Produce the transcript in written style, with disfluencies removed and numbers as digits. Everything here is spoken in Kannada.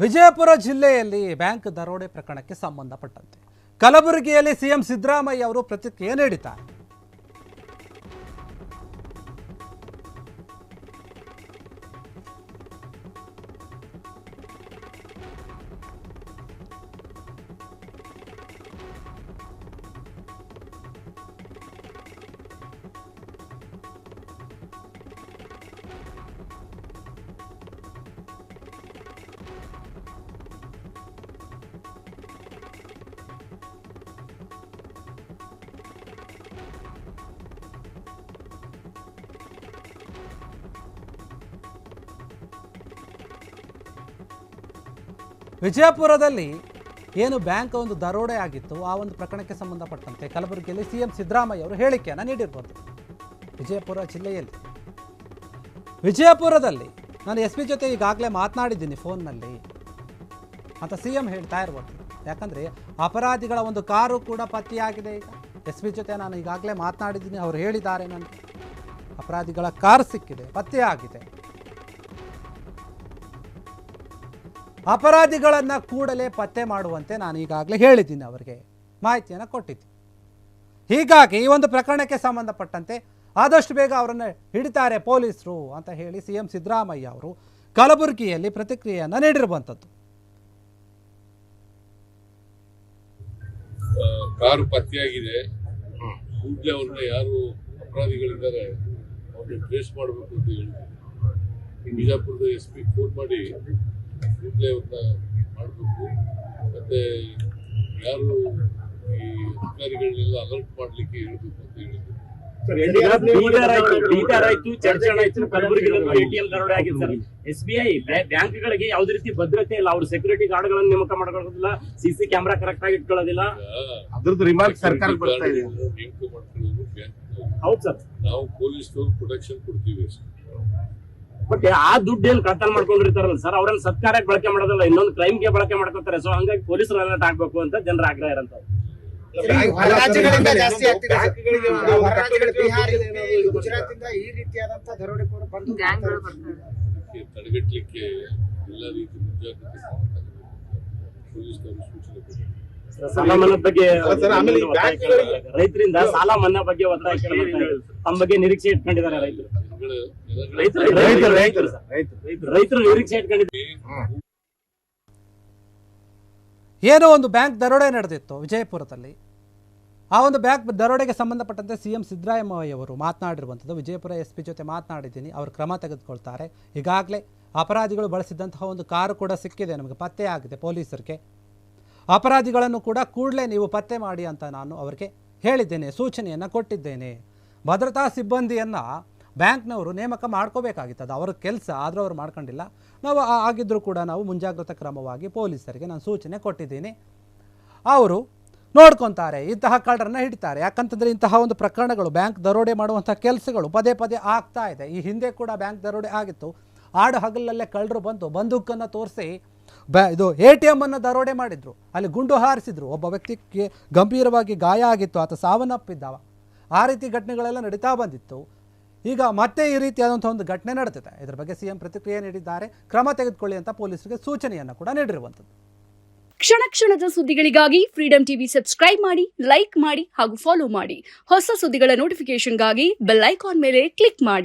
ವಿಜಯಪುರ ಜಿಲ್ಲೆಯಲ್ಲಿ ಬ್ಯಾಂಕ್ ದರೋಡೆ ಪ್ರಕರಣಕ್ಕೆ ಸಂಬಂಧಪಟ್ಟಂತೆ ಕಲಬುರಗಿಯಲ್ಲಿ ಸಿಎಂ ಸಿದ್ದರಾಮಯ್ಯ ಅವರು ಪ್ರತಿಕ್ರಿಯೆ ನೀಡಿದ್ದಾರೆ. ವಿಜಯಪುರದಲ್ಲಿ ಏನು ಬ್ಯಾಂಕ್ ಒಂದು ದರೋಡೆ ಆಗಿತ್ತು ಆ ಒಂದು ಪ್ರಕರಣಕ್ಕೆ ಸಂಬಂಧಪಟ್ಟಂತೆ ಕಲಬುರಗಿಯಲ್ಲಿ ಸಿಎಂ ಸಿದ್ದರಾಮಯ್ಯ ಅವರು ಹೇಳಿಕೆಯನ್ನು ನೀಡಿರ್ಬೋದು. ವಿಜಯಪುರ ಜಿಲ್ಲೆಯಲ್ಲಿ ವಿಜಯಪುರದಲ್ಲಿ ನಾನು ಎಸ್ ಪಿ ಜೊತೆ ಈಗಾಗಲೇ ಮಾತನಾಡಿದ್ದೀನಿ ಫೋನ್ನಲ್ಲಿ ಅಂತ ಸಿಎಂ ಹೇಳ್ತಾ ಇರ್ಬೋದು. ಯಾಕಂದರೆ ಅಪರಾಧಿಗಳ ಒಂದು ಕಾರು ಕೂಡ ಪತ್ತೆಯಾಗಿದೆ. ಈಗ ಎಸ್ ಪಿ ಜೊತೆ ನಾನು ಈಗಾಗಲೇ ಮಾತನಾಡಿದ್ದೀನಿ, ಅವರು ಹೇಳಿದ್ದಾರೆ ನನಗೆ ಅಪರಾಧಿಗಳ ಕಾರು ಸಿಕ್ಕಿದೆ, ಪತ್ತೆಯಾಗಿದೆ. ಅಪರಾಧಿಗಳನ್ನು ಕೂಡಲೇ ಪತ್ತೆ ಮಾಡುವಂತೆ ನಾನು ಈಗಾಗಲೇ ಹೇಳಿದ್ದೀನಿ, ಅವರಿಗೆ ಮಾಹಿತಿಯನ್ನು ಕೊಟ್ಟಿದ್ದೀನಿ. ಹೀಗಾಗಿ ಈ ಒಂದು ಪ್ರಕರಣಕ್ಕೆ ಸಂಬಂಧಪಟ್ಟಂತೆ ಆದಷ್ಟು ಬೇಗ ಅವರನ್ನು ಹಿಡಿತಾರೆ ಪೊಲೀಸರು ಅಂತ ಹೇಳಿ ಸಿಎಂ ಸಿದ್ದರಾಮಯ್ಯ ಅವರು ಕಲಬುರಗಿಯಲ್ಲಿ ಪ್ರತಿಕ್ರಿಯೆಯನ್ನು ನೀಡಿರುವಂಥದ್ದು. ಕಾರು ಪತ್ತೆಯಾಗಿದೆ, ಕೂಡಲೇ ಅವ್ರನ್ನ ಯಾರು ಅಪರಾಧಿಗಳಿದ್ದಾರೆ ಅವ್ರನ್ನ ಟ್ರೇಸ್ ಮಾಡಬೇಕು ಅಂತ ಹೇಳಿದ್ರು. ಬಿಜಾಪುರದ ಎಸ್ ಪಿ ಫೋನ್ ಮಾಡಿ ಕೂಡಲೇ ಅವ್ರನ್ನ ಮಾಡಬೇಕು, ಮತ್ತೆ ಯಾರು ಈ ಅಧಿಕಾರಿಗಳನ್ನೆಲ್ಲ ಅಲರ್ಟ್ ಮಾಡ್ಲಿಕ್ಕೆ ಹೇಳಬೇಕು ಅಂತ ಹೇಳಿದ್ರು. SBI ಬ್ಯಾಂಕ್ಗಳಿಗೆ ಯಾವುದೇ ರೀತಿ ಭದ್ರತೆ ಇಲ್ಲ, ಅವ್ರು ಸೆಕ್ಯೂರಿಟಿ ಗಾರ್ಡ್ ಗಳನ್ನ ನೇಮಕ ಮಾಡ್ಕೊಳ್ಳೋದಿಲ್ಲ, ಸಿಸಿ ಕ್ಯಾಮೆರಾ ಕರೆಕ್ಟ್ ಆಗಿ ಇಟ್ಕೊಳ್ಳೋದಿಲ್ಲ. ಅದ್ರದ್ದು ರಿಮಾರ್ಕ್ ಸರ್ಕಾರ ಬರ್ತಾ ಇದೆ. ನೇಮಕ ಮಾಡ್ಕೊಳ್ಳೋದು ಬ್ಯಾಂಕ್. ಹೌದು ಸರ್, ನಾವು ಪೊಲೀಸ್ನವ್ರು ಪ್ರೊಟೆಕ್ಷನ್ ಕೊಡ್ತೀವಿ ಅಷ್ಟೇ. ಬಟ್ ಆ ದುಡ್ಡು ಏನ್ ಕಳ್ತನ ಮಾಡ್ಕೊಂಡಿರ್ತಾರಲ್ಲ ಸರ್, ಅವ್ರನ್ನ ಸತ್ಕಾರಕ್ಕೆ ಬಳಕೆ ಮಾಡೋದಲ್ಲ, ಇನ್ನೊಂದು ಕ್ರೈಮ್ಗೆ ಬಳಕೆ ಮಾಡ್ಕೊತಾರೆ. ಸೊ ಹಂಗಾಗಿ ಪೊಲೀಸರು ಅಲರ್ಟ್ ಆಗ್ಬೇಕು ಅಂತ ಜನರ ಆಗ್ರಹ ಇರಂತ. ರಾಜ್ಯಗಳಿಂದ ಜಾಸ್ತಿ ಆಗ್ತಿದೆ. ಗುಜರಾತಿಂದ ಈ ರೀತಿಯಾದಂತಹ ದರೋಡೆಕೋರರು ಬಂದು ತಡೆಗಟ್ಟಲಿಕ್ಕೆ ಎಲ್ಲ ರೀತಿ ಮುಂಜಾಗ್ರತೆ ಪೊಲೀಸ್ನವರು ಸೂಚನೆ ಕೊಟ್ಟಿದ್ದಾರೆ. ಸಾಲ ಮನ್ನಾ ಬಗ್ಗೆ ರೈತರಿಂದ ಸಾಲ ಮನ್ನಾ ಬಗ್ಗೆ ಒತ್ತಾಯ ತಮ್ಮ ಬಗ್ಗೆ ನಿರೀಕ್ಷೆ ಇಟ್ಕೊಂಡಿದ್ದಾರೆ ರೈತರು ನಿರೀಕ್ಷೆ ಇಟ್ಕೊಂಡಿದ್ದಾರೆ. ಏನೋ ಒಂದು ಬ್ಯಾಂಕ್ ದರೋಡೆ ನಡೆದಿತ್ತು ವಿಜಯಪುರದಲ್ಲಿ. ಆ ಒಂದು ಬ್ಯಾಂಕ್ ದರೋಡೆಗೆ ಸಂಬಂಧಪಟ್ಟಂತೆ ಸಿಎಂ ಸಿದ್ದರಾಮಯ್ಯ ಅವರು ಮಾತನಾಡಿರುವಂಥದ್ದು. ವಿಜಯಪುರ ಎಸ್ ಪಿ ಜೊತೆ ಮಾತನಾಡಿದ್ದೀನಿ, ಅವರು ಕ್ರಮ ತೆಗೆದುಕೊಳ್ತಾರೆ. ಈಗಾಗಲೇ ಅಪರಾಧಿಗಳು ಬಳಸಿದಂತಹ ಒಂದು ಕಾರು ಕೂಡ ಸಿಕ್ಕಿದೆ, ನಮಗೆ ಪತ್ತೆ ಆಗಿದೆ ಪೊಲೀಸರಿಗೆ. ಅಪರಾಧಿಗಳನ್ನು ಕೂಡ ಕೂಡಲೇ ನೀವು ಪತ್ತೆ ಮಾಡಿ ಅಂತ ನಾನು ಅವರಿಗೆ ಹೇಳಿದ್ದೇನೆ, ಸೂಚನೆಯನ್ನು ಕೊಟ್ಟಿದ್ದೇನೆ. ಭದ್ರತಾ ಸಿಬ್ಬಂದಿಯನ್ನು ಬ್ಯಾಂಕ್ನವರು ನೇಮಕ ಮಾಡ್ಕೋಬೇಕಾಗಿತ್ತು, ಅದು ಅವರ ಕೆಲಸ. ಆದರೂ ಅವರು ಮಾಡ್ಕೊಂಡಿಲ್ಲ. ನಾವು ಆಗಿದ್ದರೂ ಕೂಡ ನಾವು ಮುಂಜಾಗ್ರತಾ ಕ್ರಮವಾಗಿ ಪೊಲೀಸರಿಗೆ ನಾನು ಸೂಚನೆ ಕೊಟ್ಟಿದ್ದೀನಿ, ಅವರು ನೋಡ್ಕೊತಾರೆ, ಇಂತಹ ಕಳ್ಳರನ್ನು ಹಿಡಿತಾರೆ. ಯಾಕಂತಂದರೆ ಇಂತಹ ಒಂದು ಪ್ರಕರಣಗಳು, ಬ್ಯಾಂಕ್ ದರೋಡೆ ಮಾಡುವಂಥ ಕೆಲಸಗಳು ಪದೇ ಪದೇ ಆಗ್ತಾ ಇದೆ. ಈ ಹಿಂದೆ ಕೂಡ ಬ್ಯಾಂಕ್ ದರೋಡೆ ಆಗಿತ್ತು. ಆಡು ಹಗಲಲ್ಲೇ ಕಳ್ಳರು ಬಂದು ಬಂದೂಕನ್ನು ತೋರಿಸಿ ಇದು ATM ಅನ್ನು ದರೋಡೆ ಮಾಡಿದ್ರು, ಅಲ್ಲಿ ಗುಂಡು ಹಾರಿಸಿದ್ರು. ಒಬ್ಬ ವ್ಯಕ್ತಿಗೆ ಗಂಭೀರವಾಗಿ ಗಾಯ ಆಗಿತ್ತು, ಆತ ಸಾವನ್ನಪ್ಪಿದ್ದವ. ಆ ರೀತಿ ಘಟನೆಗಳೆಲ್ಲ ನಡೀತಾ ಬಂದಿತ್ತು. ಈಗ ಮತ್ತೆ ಈ ರೀತಿಯಾದಂಥ ಒಂದು ಘಟನೆ ನಡೆದಿದೆ. ಇದರ ಬಗ್ಗೆ ಸಿಎಂ ಪ್ರತಿಕ್ರಿಯೆ ನೀಡಿದ್ದಾರೆ. ಕ್ರಮ ತೆಗೆದುಕೊಳ್ಳಿ ಅಂತ ಪೊಲೀಸರಿಗೆ ಸೂಚನೆಯನ್ನು ಕೂಡ ನೀಡಿರುವಂಥದ್ದು. ಕ್ಷಣ ಕ್ಷಣದ ಸುದ್ದಿಗಳಿಗಾಗಿ ಫ್ರೀಡಂ ಟಿವಿ ಸಬ್ಸ್ಕ್ರೈಬ್ ಮಾಡಿ, ಲೈಕ್ ಮಾಡಿ ಹಾಗೂ ಫಾಲೋ ಮಾಡಿ. ಹೊಸ ಸುದ್ದಿಗಳ ನೋಟಿಫಿಕೇಶನ್ಗಾಗಿ ಬೆಲ್ ಐಕಾನ್ ಮೇಲೆ ಕ್ಲಿಕ್ ಮಾಡಿ.